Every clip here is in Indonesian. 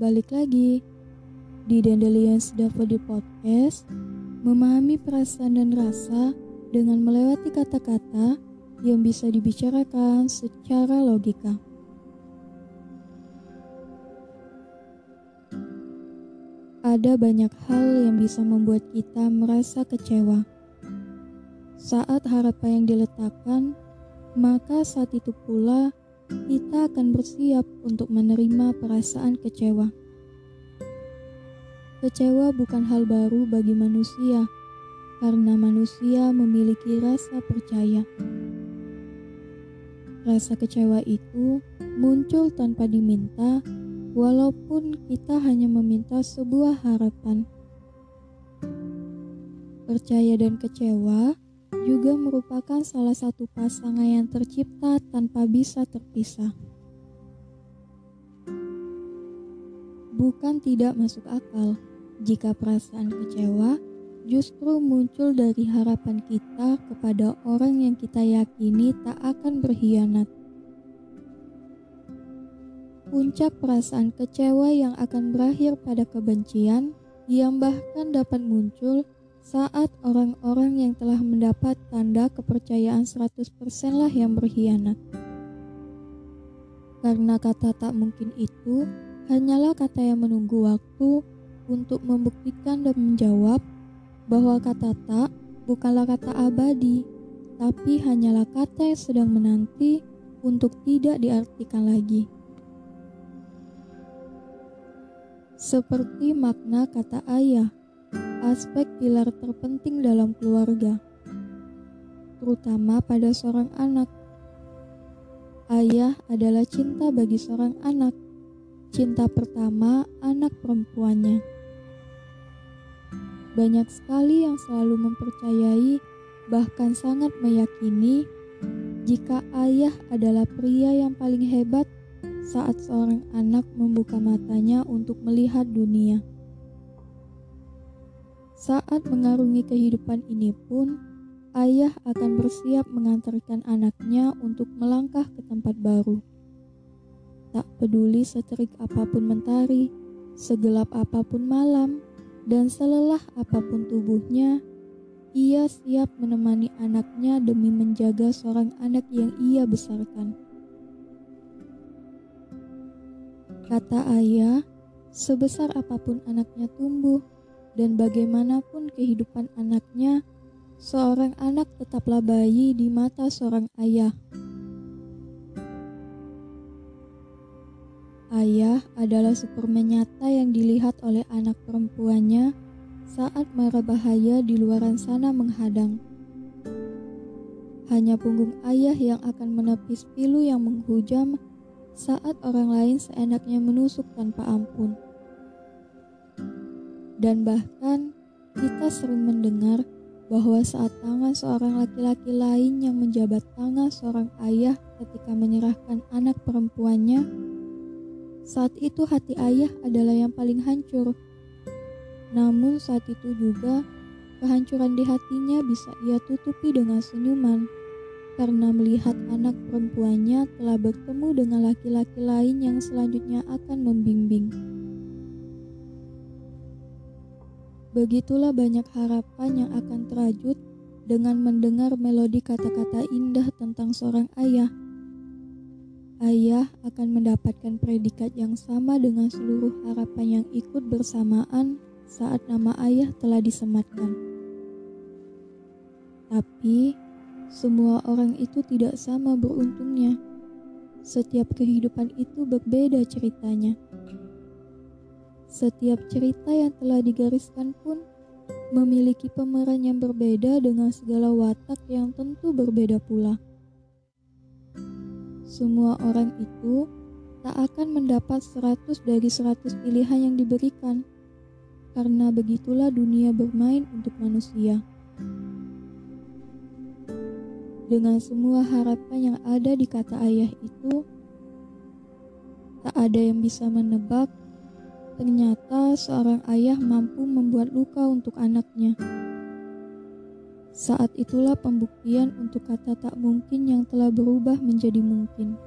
Balik lagi di Dandelions Daffodil Podcast, memahami perasaan dan rasa dengan melewati kata-kata yang bisa dibicarakan secara logika. Ada banyak hal yang bisa membuat kita merasa kecewa. Saat harapan yang diletakkan, maka saat itu pula kita akan bersiap untuk menerima perasaan kecewa. Kecewa bukan hal baru bagi manusia, karena manusia memiliki rasa percaya. Rasa kecewa itu muncul tanpa diminta, walaupun kita hanya meminta sebuah harapan. Percaya dan kecewa juga merupakan salah satu pasangan yang tercipta tanpa bisa terpisah. Bukan tidak masuk akal jika perasaan kecewa justru muncul dari harapan kita kepada orang yang kita yakini tak akan berkhianat. Puncak perasaan kecewa yang akan berakhir pada kebencian yang bahkan dapat muncul saat orang-orang yang telah mendapat tanda kepercayaan 100% lah yang berkhianat. Karena kata tak mungkin itu hanyalah kata yang menunggu waktu untuk membuktikan dan menjawab bahwa kata tak bukanlah kata abadi, tapi hanyalah kata yang sedang menanti untuk tidak diartikan lagi. Seperti makna kata ayah, aspek pilar terpenting dalam keluarga, terutama pada seorang anak. Ayah adalah cinta bagi seorang anak, cinta pertama anak perempuannya. Banyak sekali yang selalu mempercayai, bahkan sangat meyakini, jika ayah adalah pria yang paling hebat saat seorang anak membuka matanya untuk melihat dunia. Saat mengarungi kehidupan ini pun, ayah akan bersiap mengantarkan anaknya untuk melangkah ke tempat baru. Tak peduli seterik apapun mentari, segelap apapun malam, dan selelah apapun tubuhnya, ia siap menemani anaknya demi menjaga seorang anak yang ia besarkan. Kata ayah, sebesar apapun anaknya tumbuh, dan bagaimanapun kehidupan anaknya, seorang anak tetaplah bayi di mata seorang ayah. Ayah adalah Superman nyata yang dilihat oleh anak perempuannya saat mara bahaya di luaran sana menghadang. Hanya punggung ayah yang akan menepis pilu yang menghujam saat orang lain seenaknya menusuk tanpa ampun. Dan bahkan kita sering mendengar bahwa saat tangan seorang laki-laki lain yang menjabat tangan seorang ayah ketika menyerahkan anak perempuannya, saat itu hati ayah adalah yang paling hancur. Namun saat itu juga kehancuran di hatinya bisa ia tutupi dengan senyuman karena melihat anak perempuannya telah bertemu dengan laki-laki lain yang selanjutnya akan membimbing. Begitulah banyak harapan yang akan terajut dengan mendengar melodi kata-kata indah tentang seorang ayah. Ayah akan mendapatkan predikat yang sama dengan seluruh harapan yang ikut bersamaan saat nama ayah telah disematkan. Tapi, semua orang itu tidak sama beruntungnya. Setiap kehidupan itu berbeda ceritanya. Setiap cerita yang telah digariskan pun memiliki pemeran yang berbeda dengan segala watak yang tentu berbeda pula. Semua orang itu tak akan mendapat 100 dari 100 pilihan yang diberikan, karena begitulah dunia bermain untuk manusia. Dengan semua harapan yang ada di kata ayah itu, tak ada yang bisa menebak ternyata seorang ayah mampu membuat luka untuk anaknya. Saat itulah pembuktian untuk kata tak mungkin yang telah berubah menjadi mungkin.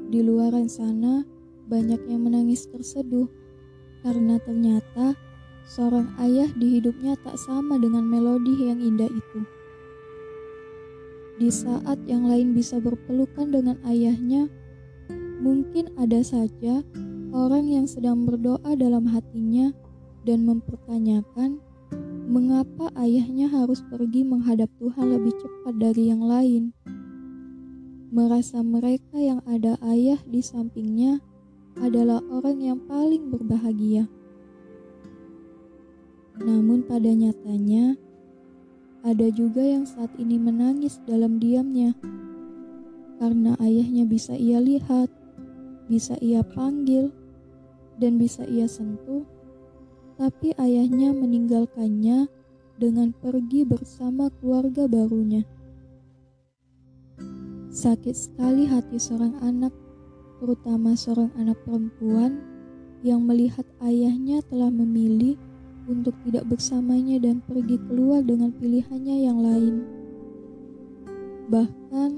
Di luaran sana, banyak yang menangis terseduh karena ternyata seorang ayah di hidupnya tak sama dengan melodi yang indah itu. Di saat yang lain bisa berpelukan dengan ayahnya, mungkin ada saja orang yang sedang berdoa dalam hatinya dan mempertanyakan mengapa ayahnya harus pergi menghadap Tuhan lebih cepat dari yang lain. Merasa mereka yang ada ayah di sampingnya adalah orang yang paling berbahagia. Namun pada nyatanya, ada juga yang saat ini menangis dalam diamnya karena ayahnya bisa ia lihat, bisa ia panggil, dan bisa ia sentuh, tapi ayahnya meninggalkannya dengan pergi bersama keluarga barunya. Sakit sekali hati seorang anak, terutama seorang anak perempuan yang melihat ayahnya telah memilih untuk tidak bersamanya dan pergi keluar dengan pilihannya yang lain. Bahkan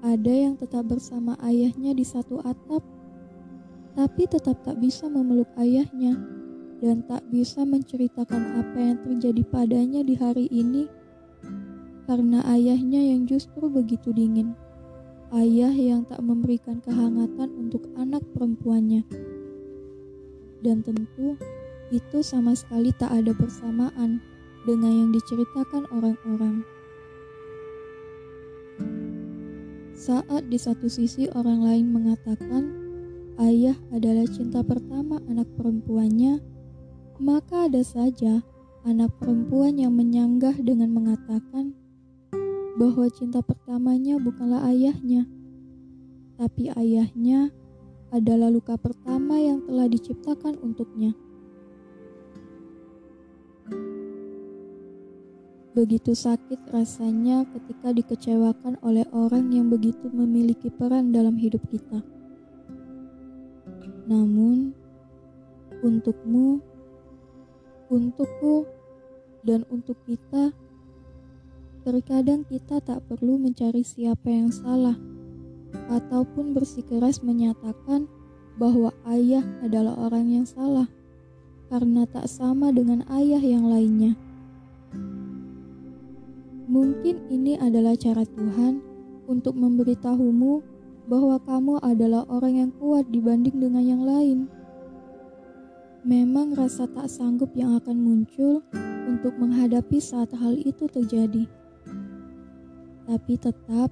ada yang tetap bersama ayahnya di satu atap, tapi tetap tak bisa memeluk ayahnya dan tak bisa menceritakan apa yang terjadi padanya di hari ini karena ayahnya yang justru begitu dingin. Ayah yang tak memberikan kehangatan untuk anak perempuannya. Dan tentu itu sama sekali tak ada persamaan dengan yang diceritakan orang-orang. Saat di satu sisi orang lain mengatakan ayah adalah cinta pertama anak perempuannya, maka ada saja anak perempuan yang menyanggah dengan mengatakan bahwa cinta pertamanya bukanlah ayahnya, tapi ayahnya adalah luka pertama yang telah diciptakan untuknya. Begitu sakit rasanya ketika dikecewakan oleh orang yang begitu memiliki peran dalam hidup kita. Namun, untukmu, untukku, dan untuk kita, terkadang kita tak perlu mencari siapa yang salah, ataupun bersikeras menyatakan bahwa ayah adalah orang yang salah, karena tak sama dengan ayah yang lainnya. Mungkin ini adalah cara Tuhan untuk memberitahumu bahwa kamu adalah orang yang kuat dibanding dengan yang lain. Memang rasa tak sanggup yang akan muncul untuk menghadapi saat hal itu terjadi. Tapi tetap,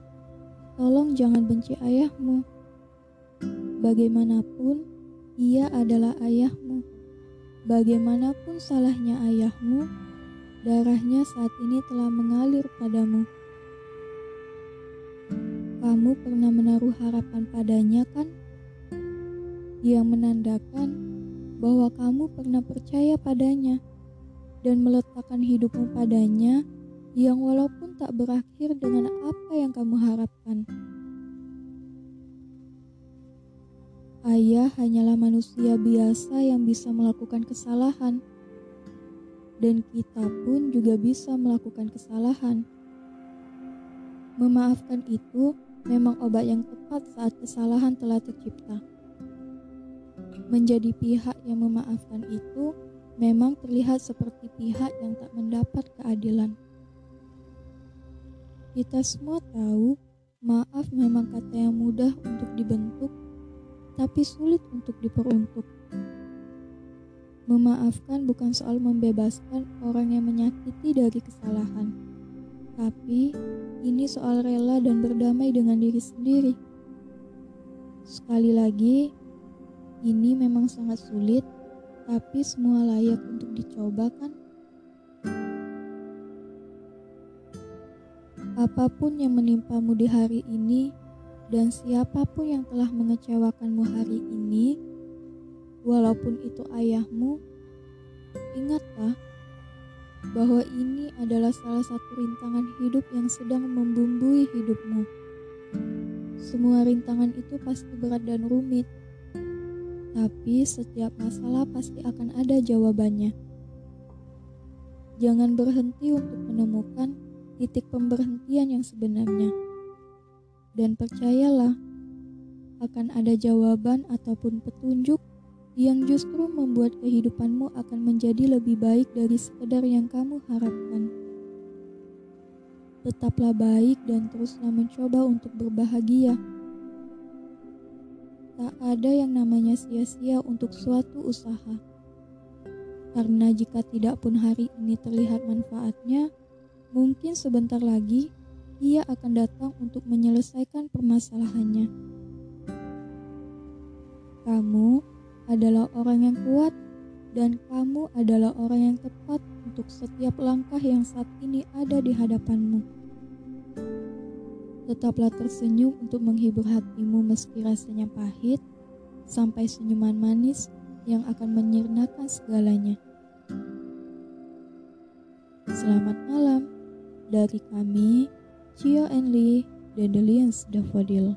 tolong jangan benci ayahmu. Bagaimanapun, ia adalah ayahmu. Bagaimanapun salahnya ayahmu, darahnya saat ini telah mengalir padamu. Kamu pernah menaruh harapan padanya kan? Yang menandakan bahwa kamu pernah percaya padanya dan meletakkan hidupmu padanya yang walaupun tak berakhir dengan apa yang kamu harapkan. Ayah hanyalah manusia biasa yang bisa melakukan kesalahan. Dan kita pun juga bisa melakukan kesalahan. Memaafkan itu memang obat yang tepat saat kesalahan telah tercipta. Menjadi pihak yang memaafkan itu memang terlihat seperti pihak yang tak mendapat keadilan. Kita semua tahu maaf memang kata yang mudah untuk dibentuk, tapi sulit untuk diperuntuk. Memaafkan bukan soal membebaskan orang yang menyakiti dari kesalahan, tapi ini soal rela dan berdamai dengan diri sendiri. Sekali lagi, ini memang sangat sulit, tapi semua layak untuk dicoba kan? Apapun yang menimpamu di hari ini, dan siapapun yang telah mengecewakanmu hari ini, walaupun itu ayahmu, ingatlah bahwa ini adalah salah satu rintangan hidup yang sedang membumbui hidupmu. Semua rintangan itu pasti berat dan rumit, tapi setiap masalah pasti akan ada jawabannya. Jangan berhenti untuk menemukan titik pemberhentian yang sebenarnya. Dan percayalah, akan ada jawaban ataupun petunjuk yang justru membuat kehidupanmu akan menjadi lebih baik dari sekedar yang kamu harapkan. Tetaplah baik dan teruslah mencoba untuk berbahagia. Tak ada yang namanya sia-sia untuk suatu usaha. Karena jika tidak pun hari ini terlihat manfaatnya, mungkin sebentar lagi ia akan datang untuk menyelesaikan permasalahannya. Kamu adalah orang yang kuat dan kamu adalah orang yang tepat untuk setiap langkah yang saat ini ada di hadapanmu. Tetaplah tersenyum untuk menghibur hatimu meski rasanya pahit, sampai senyuman manis yang akan menyirnakan segalanya. Selamat malam dari kami, Cio and Lee, Dandelions Daffodil.